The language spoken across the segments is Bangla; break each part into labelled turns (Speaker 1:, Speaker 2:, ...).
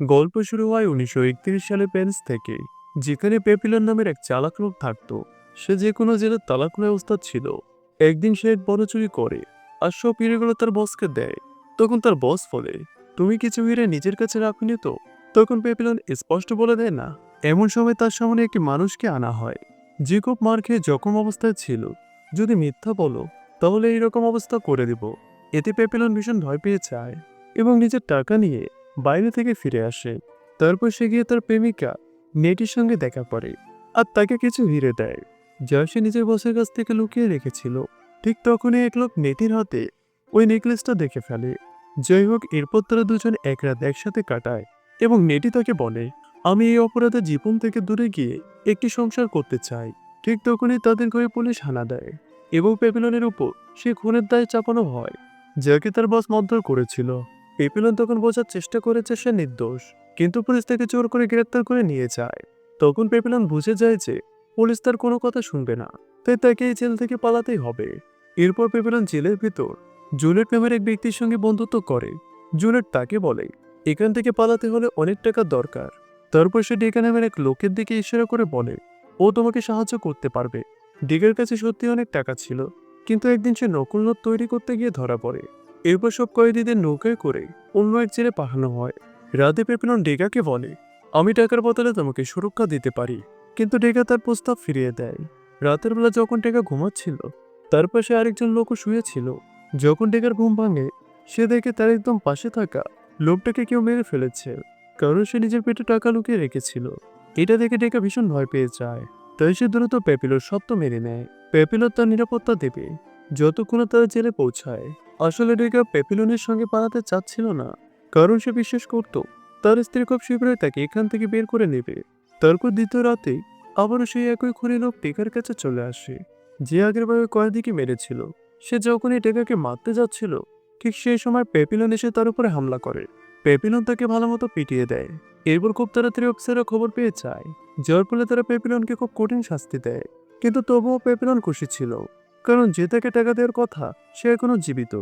Speaker 1: গল্প শুরু হয় 1931 সালে প্যারিস থেকে, যেখানে পেপিলন নামের এক চালাক লোক থাকতো। সে যে কোনো জেলার তালাকনায় ওস্তাদ ছিল। একদিন সে এক বড় চুরি করে আর সব হিরেগুলো তার বসকে দেয়। তখন তার বস বলে, তুমি কিছু হিরে নিজের কাছে রাখুনি তো? তখন পেপিলন স্পষ্ট বলে দেয় না। এমন সময় তার সামনে একটি মানুষকে আনা হয়, যে খুব মার খেয়ে জখম অবস্থায় ছিল। যদি মিথ্যা বলো, তাহলে এইরকম অবস্থা করে দিব। এতে পেপিলন ভীষণ ভয় পেয়ে যায় এবং নিজের টাকা নিয়ে বাইরে থেকে ফিরে আসে। তারপর সে গিয়ে তার প্রেমিকা নেটির সঙ্গে দেখা করে আর তাকে কিছু হিরে দেয়, যা সে নিজের বসের কাছ থেকে লুকিয়ে রেখেছিল। ঠিক তখনই এক লোক নেটির হাতে ওই নেকলেসটা দেখে ফেলে। যাই হোক, এরপর তারা দুজন এক রাত একসাথে কাটায় এবং নেটি তাকে বলে, আমি এই অপরাধের জীবন থেকে দূরে গিয়ে একটি সংসার করতে চাই। ঠিক তখনই তাদের ঘরে পুলিশ হানা দেয় এবং পেপিলনের উপর সে খুনের দায় চাপানো হয়, যাকে তার বস মারধর করেছিল। পেপিলন তখন বোঝার চেষ্টা করেছে সে নির্দোষ, কিন্তু পুলিশ তাকে জোর করে গ্রেপ্তার করে নিয়ে যায়। তখন পেপিলন বুঝে যায় যে পুলিশ তার কোনো কথা শুনবে না, তাই তাকে এই জেল থেকে পালাতেই হবে। এরপর পেপিলন জেলের ভিতর জুলিয়েট নামের এক ব্যক্তির সঙ্গে বন্ধুত্ব করে। জুলিয়েট তাকে বলে, এখান থেকে পালাতে হলে অনেক টাকার দরকার। তারপর সে ডেকা নামের এক লোকের দিকে ইশারা করে বলে, ও তোমাকে সাহায্য করতে পারবে। ডিগের কাছে সত্যি অনেক টাকা ছিল, কিন্তু একদিন সে নকল নোট তৈরি করতে গিয়ে ধরা পড়ে। এরপর সব কয়েদিদের নৌকায় করে অন্য এক জেলে পাঠানো হয়। রাতে পেপিলন ডেগাকে বলে, আমি টাকার বদলে তোমাকে সুরক্ষা দিতে পারি। কিন্তু ডেগা তার প্রস্তাব ফিরিয়ে দেয়। রাতের বেলা যখন ডেগা ঘুমাচ্ছিল, তার পাশে আরেকজন লোকও শুয়েছিল। যখন ডেগার ঘুম ভাঙে, সে দেখে তার একদম পাশে থাকা লোকটাকে কেউ মেরে ফেলেছে, কারণ সে নিজের পেটে টাকা লুকিয়ে রেখেছিল। এটা দেখে ডেগা ভীষণ ভয় পেয়ে যায়, তাই সে দ্রুত পেপিলোর সত্য মেনে নেয়। পেপিলোর তার নিরাপত্তা দেবে যতক্ষণ না তারা জেলে পৌঁছায়। আসলে ডেগা পেপিলনের সঙ্গে পালাতে চাচ্ছিল না, কারণ সে বিশ্বাস করত তার স্ত্রী খুব শীঘ্রই তাকে এখান থেকে বের করে নেবে। তারপর দ্বিতীয় রাতে আবারও সেই একই খুনি লোক টেকার কাছে চলে আসে, যে আগের ভাবে কয়েদিকে মেরেছিল। সে যখনই টেকাকে মারতে যাচ্ছিল, ঠিক সেই সময় পেপিলন এসে তার উপরে হামলা করে। পেপিলন তাকে ভালোমতো পিটিয়ে দেয়। এরপর খুব তাড়াতাড়ি অফিসাররা খবর পেয়ে যায়, যার ফলে তারা পেপিলনকে খুব কঠিন শাস্তি দেয়। কিন্তু তবুও পেপিলন খুশি ছিল, কারণ যে তাকে টাকা দেওয়ার কথা সে এখনো জীবিত।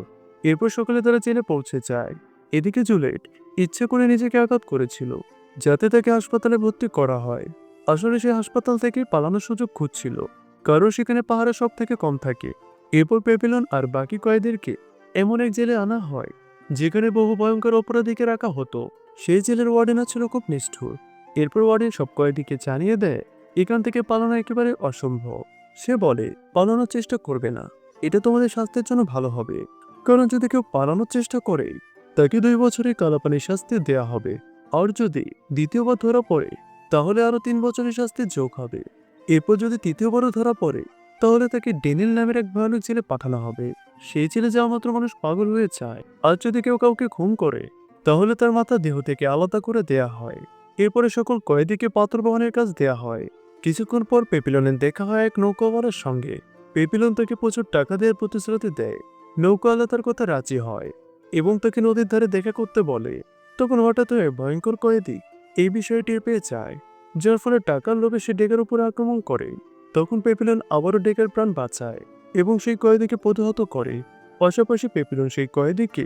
Speaker 1: এরপর সকালে তারা জেলে পৌঁছে যায়। এদিকে জুলেট ইচ্ছে করে নিজেকে আঘাত করেছিল, যাতে তাকে হাসপাতালে ভর্তি করা হয়। আসলে সে হাসপাতাল থেকে পালানোর সুযোগ খুঁজছিল, কারণ সেখানে পাহারা সব থেকে কম থাকে। এরপর পেপিলন আর বাকি কয়েদিদেরকে এমন এক জেলে আনা হয়, যেখানে বহু ভয়ঙ্কর অপরাধীকে রাখা হতো। সেই জেলের ওয়ার্ডেন ছিল খুব নিষ্ঠুর। এরপর ওয়ার্ডেন সব কয়েদিকে জানিয়ে দেয় এখান থেকে পালানো একেবারে অসম্ভব। সে বলে, পালানোর চেষ্টা করবে না, এটা তোমাদের স্বাস্থ্যের জন্য ভালো হবে। কারণ যদি কেউ পালানোর চেষ্টা করে, তাকে 2 বছরের কালাপানির শাস্তি দেয়া হবে। আর যদি দ্বিতীয়বার ধরা পড়ে, তাহলে আরো 3 বছরের শাস্তি যোগ হবে। এরপর যদি তৃতীয়বারও ধরা পড়ে, তাহলে তাকে ডেনিল নামের এক ভয়ানক জেলে পাঠানো হবে। সেই জেলে যাওয়া মাত্র মানুষ পাগল হয়ে যায়। আর যদি কেউ কাউকে খুন করে, তাহলে তার মাথা দেহ থেকে আলাদা করে দেয়া হয়। এরপরে সকল কয়েদিকে পাথর বহনের কাজ দেয়া হয়। কিছুক্ষণ পর পেপিলনের দেখা হয় এক নৌকাওয়ালার সঙ্গে। পেপিলন তাকে প্রচুর টাকা দেওয়ার প্রতিশ্রুতি দেয়। নৌকাওয়ালা তার কথা রাজি হয় এবং তাকে নদীর ধারে দেখা করতে বলে। তখন হঠাৎ হয়ে ভয়ঙ্কর কয়েদি এই বিষয়ে টের পেয়ে যায়, যার ফলে টাকার লোভে সে ডেগার উপর আক্রমণ করে। তখন পেপিলন আবারও ডেগার প্রাণ বাঁচায় এবং সেই কয়েদিকে প্রতিহত করে। পাশাপাশি পেপিলন সেই কয়েদিকে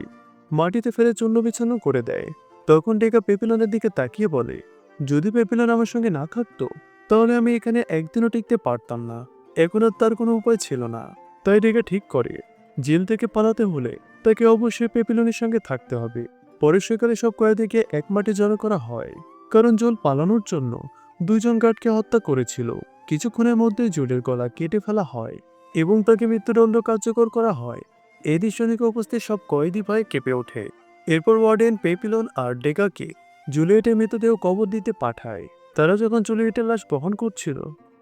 Speaker 1: মাটিতে ফেলে চূর্ণ বিচ্ছন্ন করে দেয়। তখন ডেগা পেপিলনের দিকে তাকিয়ে বলে, যদি পেপিলন আমার সঙ্গে না থাকতো, তাহলে আমি এখানে একদিনও টিকতে পারতাম না। এখন আর তার কোনো উপায় ছিল না। তাই ডেগা ঠিক করে, জেল থেকে পালাতে হলে তাকে অবশ্যই পেপিলনের সঙ্গে থাকতে হবে। পরের সকালে সব কয়েদিকে এক মাঠে জড়ো করা হয়, কারণ জল পালানোর জন্য 2জন গার্ডকে হত্যা করেছিল। কিছুক্ষণের মধ্যে জুলের গলা কেটে ফেলা হয় এবং তাকে মৃত্যুদণ্ড কার্যকর করা হয়। এই দৃশ্য দেখে উপস্থিত সব কয়েদি ভয়ে কেঁপে ওঠে। এরপর ওয়ার্ডেন পেপিলন আর ডেগাকে জুলিয়েটের মৃতদেহ কবর দিতে পাঠায়। তারা যখন জুলিয়েটের লাশ বহন করছিল,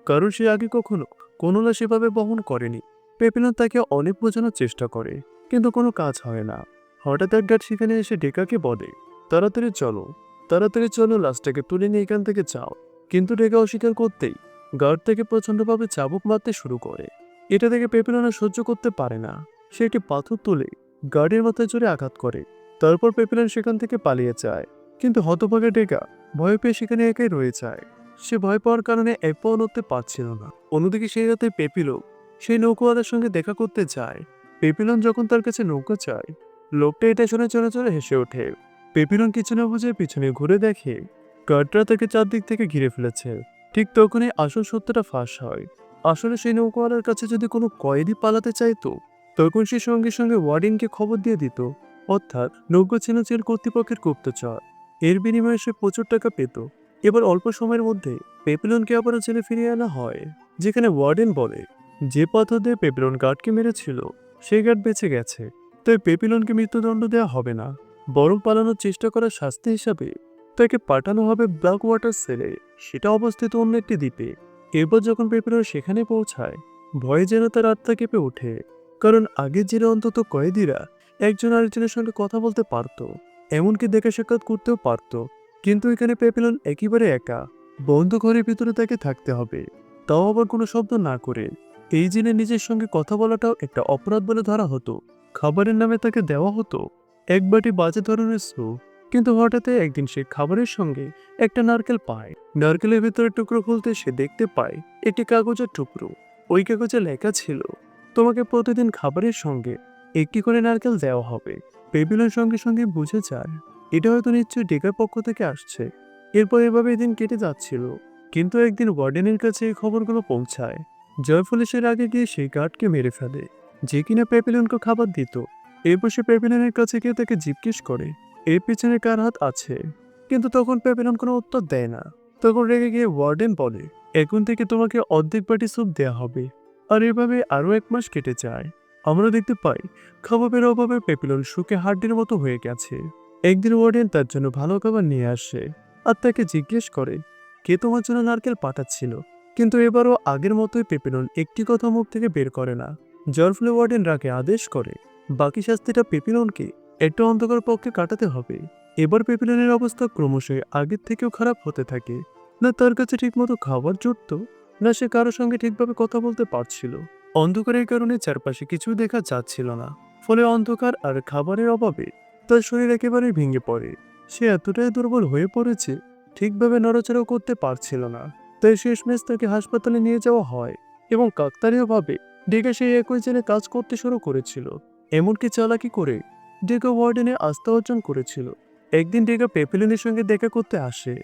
Speaker 1: কারণ সে আগে কখনো কোনো লাশ এভাবে বহন করেনি, পেপিলন তাকে অনেক বোঝানোর চেষ্টা করে, কিন্তু কোনো কাজ হয় না। হঠাৎ এক গার্ড সেখানে এসে ডেগাকে বলে, তাড়াতাড়ি চলো, তাড়াতাড়ি চলো, লাশটাকে তুলে নিয়ে এখান থেকে যাও। কিন্তু ডেগা অস্বীকার করতেই গার্ড থেকে প্রচন্ডভাবে চাবুক মারতে শুরু করে। এটা দেখে পেপিলন আর সহ্য করতে পারে না। সে একটি পাথর তুলে গার্ডের মাথায় জোরে আঘাত করে। তারপর পেপিলন সেখান থেকে পালিয়ে যায়। কিন্তু হতভাগা ডেগা ভয় পেয়ে সেখানে একাই রয়ে যায়। সে ভয় পাওয়ার কারণে এক পাও নড়তে পারছিল না। অন্যদিকে সেই রাতে পেপিলন সেই নৌকাওয়ালার সঙ্গে দেখা করতে যায়। পেপিলন যখন তার কাছে নৌকা চায়, লোকটা এটা শুনে চলে চলে হেসে ওঠে। পেপিলন কিছু না বুঝে পিছনে ঘুরে দেখে গার্ডরা তাকে চারদিক থেকে ঘিরে ফেলেছে। ঠিক তখনই আসল সত্যটা ফাঁস হয়। আসলে সেই নৌকাওয়ালার কাছে যদি কোনো কয়েদি পালাতে চাইতো, তখন সে সঙ্গে সঙ্গে ওয়ার্ডেনকে খবর দিয়ে দিত। অর্থাৎ নৌকা ছিল জেল কর্তৃপক্ষের গুপ্তচর। এর বিনিময়ে সে প্রচুর টাকা পেত। এবার অল্প সময়ের মধ্যে পেপিলনকে আবার জেলে ফিরিয়ে আনা হয়, যেখানে ওয়ার্ডেন বলে যে পাথর দিয়ে পেপিলন গার্ডকে মেরেছিল সেই গার্ড বেঁচে গেছে, তাই পেপিলনকে মৃত্যুদণ্ড দেওয়া হবে না, বরং পালানোর চেষ্টা করার শাস্তি হিসাবে তাকে পাঠানো হবে ব্ল্যাক ওয়াটার সেলে, সেটা অবস্থিত অন্য একটি দ্বীপে। এরপর যখন পেপিলন সেখানে পৌঁছায়, ভয়ে যেন তার আত্মা কেঁপে ওঠে। কারণ আগের জেলে অন্তত কয়েদিরা একজন আরেকজনের সঙ্গে কথা বলতে পারত, এমনকি দেখা সাক্ষাৎ করতেও পারত। কিন্তু এখানে পেপিলন একেবারে একা, বন্ধ ঘরের ভিতরে তাকে থাকতে হবে, তাও আবার কোনো শব্দ না করে। এই জেনে নিজের সঙ্গে কথা বলাটাও একটা অপরাধ বলে ধরা হতো। খাবারের নামে তাকে দেওয়া হতো এক বাটি বাজে ধরনের স্যুপ। কিন্তু হঠাৎ একদিন সে খাবারের সঙ্গে একটা নারকেল পায়। নারকেলের ভেতরে টুকরো খুলতে সে দেখতে পায় একটি কাগজের টুকরো। ওই কাগজে লেখা ছিল, তোমাকে প্রতিদিন খাবারের সঙ্গে একটি করে নারকেল দেওয়া হবে। পেপিলন সঙ্গে সঙ্গে বুঝে যায় এটা হয়তো নিশ্চয়ই ডেকার পক্ষ থেকে আসছে। এরপর এভাবে দিন কেটে যাচ্ছিল। কিন্তু একদিন ওয়ার্ডেনের কাছে এই খবরগুলো পৌঁছায়, যার ফলে সে আগে গিয়ে সেই গার্ডকে মেরে ফেলে, যে কিনা পেপিলনকে খাবার দিত। এরপর সে পেপিলনের কাছে গিয়ে তাকে জিজ্ঞেস করে এর পেছনে কার হাত আছে। কিন্তু তখন পেপিলন কোনো উত্তর দেয় না। তখন রেগে গিয়ে ওয়ার্ডেন বলে, এখন থেকে তোমাকে অর্ধেক বাটি স্যুপ দেয়া হবে। আর এভাবে আরো 1 মাস কেটে যায়। আমরা দেখতে পাই খাবারের অভাবে পেপিলন শুকে হাড্ডির মতো হয়ে গেছে। একদিন ওয়ার্ডেন তার জন্য ভালো খাবার নিয়ে আসে আর তাকে জিজ্ঞেস করে কে তোমার জন্য নারকেল পাঠাচ্ছিল। কিন্তু এবারও আগের মতোই পেপিলন একটি কথা মুখ থেকে বের করে না। যার ফলে ওয়ার্ডেন রাগে আদেশ করে বাকি শাস্তিটা পেপিলনকে একটা অন্ধকার পক্ষে কাটাতে হবে। এবার পেপিলনের অবস্থা ক্রমশই আগের থেকেও খারাপ হতে থাকে। না তার কাছে ঠিকমতো খাবার জুটতো, না সে কারোর সঙ্গে ঠিকভাবে কথা বলতে পারছিল। অন্ধকারের কারণে চারপাশে কিছু দেখা যাচ্ছিল না। ফলে অন্ধকার আর খাবারের অভাবে তার শরীর একেবারেই ভেঙে পড়ে। সে এতটাই দুর্বল হয়ে পড়েছে, ঠিকভাবে নড়াচড়াও করতে পারছিল না। তাই শেষমেশ তাকে হাসপাতালে নিয়ে যাওয়া হয় এবং কাকতালীয়ভাবে ডেকে সেই একই জেলে কাজ করতে শুরু করেছিল। এমনকি চালাকি করে ডেকা ওয়ার্ডেনের আস্থা অর্জন করেছিল। একদিন ডেকা পেপিলনের সঙ্গে দেখা করতে আসে।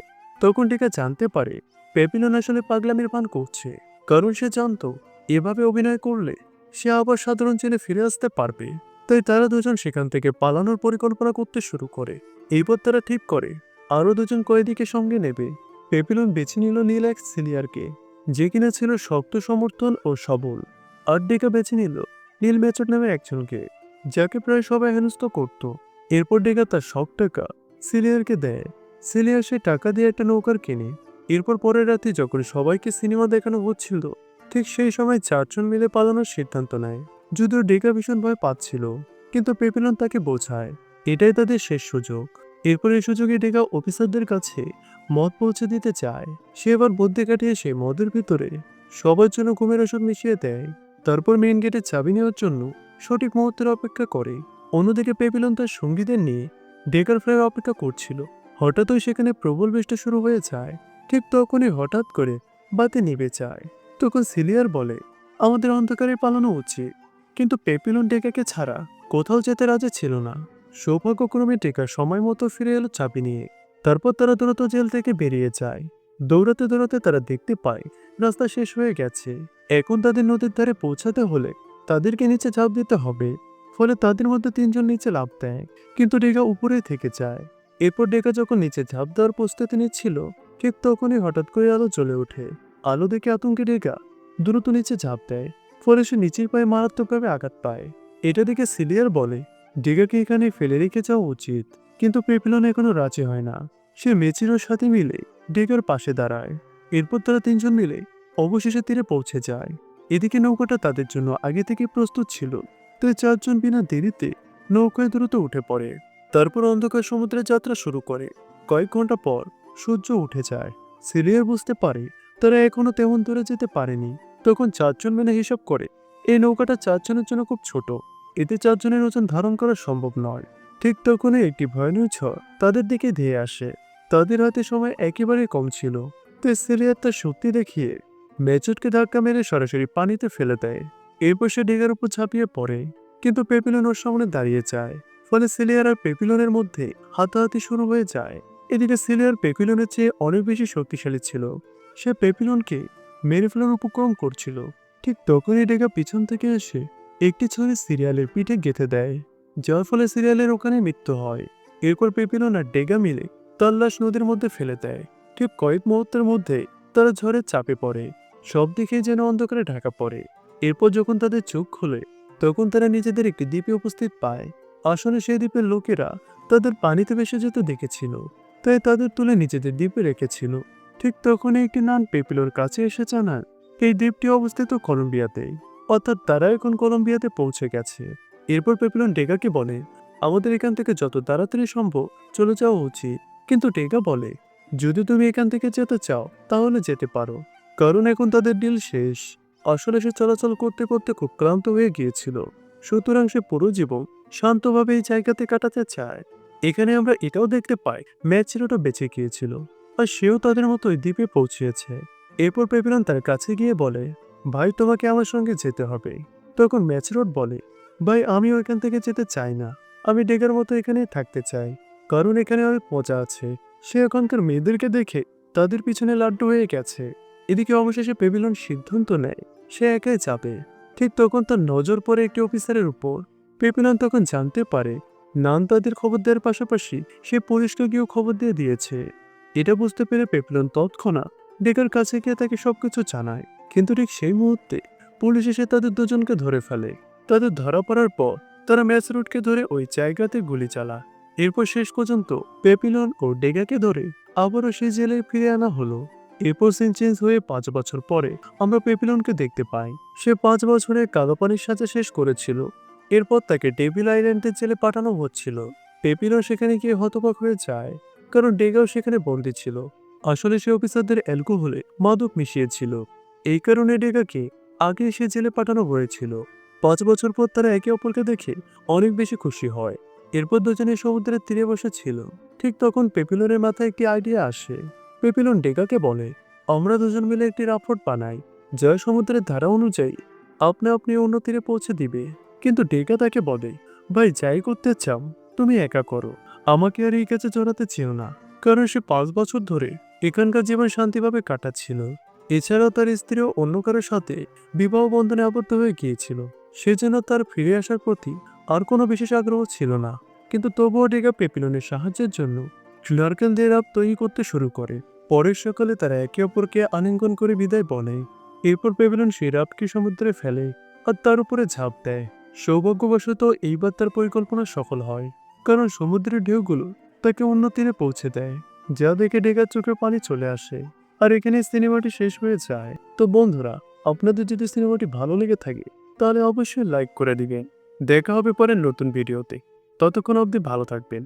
Speaker 1: তখন ডেকা জানতে পারে পেপিলন আসলে পাগলামির ভান করছে, কারণ সে জানতো এভাবে অভিনয় করলে সে আবার সাধারণ জেলে ফিরে আসতে পারবে। তাই তারা দুজন সেখান থেকে পালানোর পরিকল্পনা করতে শুরু করে। এইবার তারা ঠিক করে আরো দুজন কয়েদিকে সঙ্গে নেবে। পেপিলন বেছে নিল নীল এক সিলিয়ারকে, যে কিনা ছিল শক্ত, সমর্থন ও সবল। আর ডেকা বেছে নিল নীল মেচট নামে একজনকে, যাকে প্রায় সবাই হেনস্থ করত। এরপর ডেকা তার সব টাকা সিলিয়ারকে দেয়। সিলিয়ার সে টাকা দিয়ে একটা নৌকার কিনে। এরপর পরের রাতে যখন সবাইকে সিনেমা দেখানো হচ্ছিল, ঠিক সেই সময় চারজন মিলে পালানোর সিদ্ধান্ত নেয়। যদিও ডেকা ভীষণ ভয় পাচ্ছিল, কিন্তু পেপিলন তাকে বোঝায় এটাই তাদের শেষ সুযোগ। এরপর এই সুযোগে ডেকা অফিসারদের কাছে মদ পৌঁছে দিতে চায়। সে এবার বুদ্ধি কাটিয়ে সে মদের ভিতরে সবার জন্য ঘুমের ওষুধ মিশিয়ে দেয়। তারপর মেইন গেটের চাবি নেওয়ার জন্য সঠিক মুহূর্তের অপেক্ষা করে। অন্যদিকে পেপিলন তার সঙ্গীদের নিয়ে ডেকার ফ্লাইয়ের অপেক্ষা করছিল। হঠাৎই সেখানে প্রবল বৃষ্টি শুরু হয়ে যায়। ঠিক তখনই হঠাৎ করে বাতি নিভে যায়। তখন সিলিয়ার বলে, আমাদের অন্ধকারে পালানো উচিত। কিন্তু পেপিলন ডেকাকে ছাড়া কোথাও যেতে রাজি ছিল না। সৌভাগ্যক্রমে ডেকা সময় মতো ফিরে এলো চাবি নিয়ে। তারপর তারা দ্রুত জেল থেকে বেরিয়ে যায়। দৌড়াতে দৌড়াতে তারা দেখতে পায় রাস্তা শেষ হয়ে গেছে। এখন তাদের নদীর ধারে পৌঁছাতে হলে তাদেরকে নিচে ঝাঁপ দিতে হবে। ফলে তাদের মধ্যে তিনজন নিচে লাফ দেয়, কিন্তু ডেকা উপরেই থেকে যায়। এরপর ডেকা যখন নিচে ঝাঁপ দেওয়ার প্রস্তুতি নিচ্ছিল, ঠিক তখনই হঠাৎ করে আলো জ্বলে ওঠে। আলো দেখে আতঙ্কে ডেকা দ্রুত নিচে ঝাঁপ দেয়। ফলে সে নিচের পায়ে মারাত্মকভাবে আঘাত পায়। এটা দেখে সিলিয়ার বলে, ডেকাকে এখানে ফেলে রেখে যাওয়া উচিত। কিন্তু পেপিলন এখনো রাজি হয় না। সে মেচিনোর সাথে মিলে ডেকার পাশে দাঁড়ায়। এরপর তারা তিনজন মিলে অবশেষে তীরে পৌঁছে যায়। এদিকে নৌকাটা তাদের জন্য আগে থেকে প্রস্তুত ছিল। তাই চারজন বিনা দেরিতে নৌকায় দ্রুত উঠে পড়ে। তারপর অন্ধকার সমুদ্রে যাত্রা শুরু করে। কয়েক ঘন্টা পর সূর্য উঠে যায়। সিলিয়ার বুঝতে পারে তারা এখনো তেমন দূরে যেতে পারেনি। তখন চারজন মিলে হিসাব করে এই নৌকাটা চারজনের জন্য খুব ছোট, এতে চারজনের ওজন ধারণ করা সম্ভব নয়। ঠিক তখনই একটি ভয়ানক ঝড় তাদের দিকে ধেয়ে আসে। তাদের হাতে সময় একেবারেই কম ছিল। তাই সিলিয়ার তার শক্তি দেখিয়ে মেচটকে ধাক্কা মেরে সরাসরি পানিতে ফেলে দেয়। এরপর সে ডেগার উপর ঝাঁপিয়ে পড়ে, কিন্তু পেপিলন ওর সামনে দাঁড়িয়ে যায়। ফলে সিলিয়ার আর পেপিলনের মধ্যে হাতাহাতি শুরু হয়ে যায়। এদিকে সিলিয়ার পেপিলনের চেয়ে অনেক বেশি শক্তিশালী ছিল। সে পেপিলনকে মেরে ফেলার উপক্রম করছিল। ঠিক তখনই ডেগা পিছন থেকে এসে একটি ছুরি সিরিয়ালের পিঠে গেঁথে দেয়, যার ফলে সিরিয়ালের ওখানে মৃত্যু হয়। এরপর পেপিলন আর ডেগা মিলে তার লাশ নদীর মধ্যে ফেলে দেয়। ঠিক কয়েক মুহূর্তের মধ্যে তারা ঝড়ের চাপে পড়ে, সব দিকে যেন অন্ধকারে ঢাকা পড়ে। এরপর যখন তাদের চোখ খোলে তখন তারা নিজেদের একটি দ্বীপে উপস্থিত পায়। আসলে সেই দ্বীপের লোকেরা তাদের পানিতে ভেসে যেতে দেখেছিল, তাই তাদের তুলে নিজেদের দ্বীপে রেখেছিল। ঠিক তখনই একটি নান পেপিলোর কাছে এসে জানান এই দ্বীপটি অবস্থিত কলম্বিয়াতে, অর্থাৎ তারা এখন কলম্বিয়াতে পৌঁছে গেছে। এরপর পেপিলন ডেগাকে বলে আমাদের এখান থেকে যত তাড়াতাড়ি সম্ভব চলে যাওয়া উচিত। কিন্তু ডেগা বলে যদি তুমি এখান থেকে যেতে চাও তাহলে যেতে পারো, কারণ এখন তাদের ডিল শেষ। আসলে সে চলাচল করতে করতে খুব ক্লান্ত হয়ে গিয়েছিল, সুতরাং সে পুরো জীবন শান্তভাবে এই জায়গাতে কাটাতে চায়। এখানে আমরা এটাও দেখতে পাই ম্যাচেরোটা বেঁচে গিয়েছিল, আর সেও তাদের মতোই দ্বীপে পৌঁছেছে। এরপর পেপিলন তার কাছে গিয়ে বলে ভাই তোমাকে আমার সঙ্গে যেতে হবে। তখন ম্যাচেরোট বলে ভাই আমিও এখান থেকে যেতে চাই না, আমি ডেগার মতো এখানেই থাকতে চাই, কারণ এখানে অনেক মজা আছে। সে এখনকার মেয়েদেরকে দেখে তাদের পিছনে লাড্ডু হয়ে গেছে। এদিকে অবশেষে পেপিলন সিদ্ধান্ত নেয় সে একাই যাবে। ঠিক তখন তার নজর পড়ে একটি অফিসারের উপর। পেপিলন তখন জানতে পারে নান তাদের খবর দেওয়ার পাশাপাশি সে পুলিশকে গিয়েও খবর দিয়ে দিয়েছে। এটা বুঝতে পেরে পেপিলন তৎক্ষণাৎ ডেগার কাছে গিয়ে তাকে সবকিছু জানায়। কিন্তু ঠিক সেই মুহূর্তে পুলিশ এসে তাদের দুজনকে ধরে ফেলে। তাদের ধরা পড়ার পর তারা ম্যাচরুটকে ধরে ওই জায়গাতে গুলি চালায়। এরপর শেষ পর্যন্ত পেপিলন ও ডেগাকে ধরে আবারও সেই জেলে ফিরে আনা হলো। এরপর সিন চেঞ্জ হয়ে 5 বছর পরে আমরা পেপিলনকে দেখতে পাই। সে 5 বছরে কালো পানির সাজা শেষ করেছিল। এরপর তাকে ডেভিল আইল্যান্ডের জেলে পাঠানো হচ্ছিল। পেপিলন সেখানে গিয়ে হতবাক হয়ে যায়, কারণ ডেগাও সেখানে বন্দী ছিল। আসলে সে অফিসারদের অ্যালকোহলে মাদক মিশিয়েছিল, এই কারণে ডেগাকে আগে সে জেলে পাঠানো হয়েছিল। 5 বছর পর তারা একে অপরকে দেখে অনেক বেশি খুশি হয়। এরপর দুজনে সমুদ্রের তীরে বসে ছিল। ঠিক তখন পেপিলনের মাথায় একটি আইডিয়া আসে। পেপিলন ডেগাকে বলে আমরা দুজন মিলে একটি রাফট বানাই, যা সমুদ্রের ধারা অনুযায়ী আপনি আপনি অন্য তীরে পৌঁছে দিবে। কিন্তু ডেগা তাকে বলে ভাই যাই করতে চাও তুমি একা করো, আমাকে আর এই কাজে জড়াতে চেও না, কারণ সে 5 বছর ধরে এখানকার জীবন শান্তিভাবে কাটাচ্ছিল। এছাড়াও তার স্ত্রীও অন্য কারোর সাথে বিবাহ বন্ধনে আবদ্ধ হয়ে গিয়েছিল, সেজন্য তার ফিরে আসার প্রতি আর কোনো বিশেষ আগ্রহ ছিল না। কিন্তু তবুও ডেগা পেপিলনের সাহায্যের জন্য নারকেল দিয়ে রাব তৈরি করতে শুরু করে। পরের সকালে তারা একে অপরকে আলিঙ্গন করে বিদায় বলে। এরপর পেপিলন সেই রাবকে সমুদ্রে ফেলে আর তার উপরে ঝাঁপ দেয়। সৌভাগ্যবশত এইবার তার পরিকল্পনা সফল হয়, কারণ সমুদ্রের ঢেউগুলো তাকে অন্য তীরে পৌঁছে দেয়, যা দেখে ডেগার চোখে পানি চলে আসে। আর এখানে সিনেমাটি শেষ হয়ে যায়। তো বন্ধুরা, আপনাদের যদি সিনেমাটি ভালো লেগে থাকে তাহলে অবশ্যই লাইক করে দিবেন। দেখা হবে পরের নতুন ভিডিওতে। ততক্ষণ অবধি ভালো থাকবেন।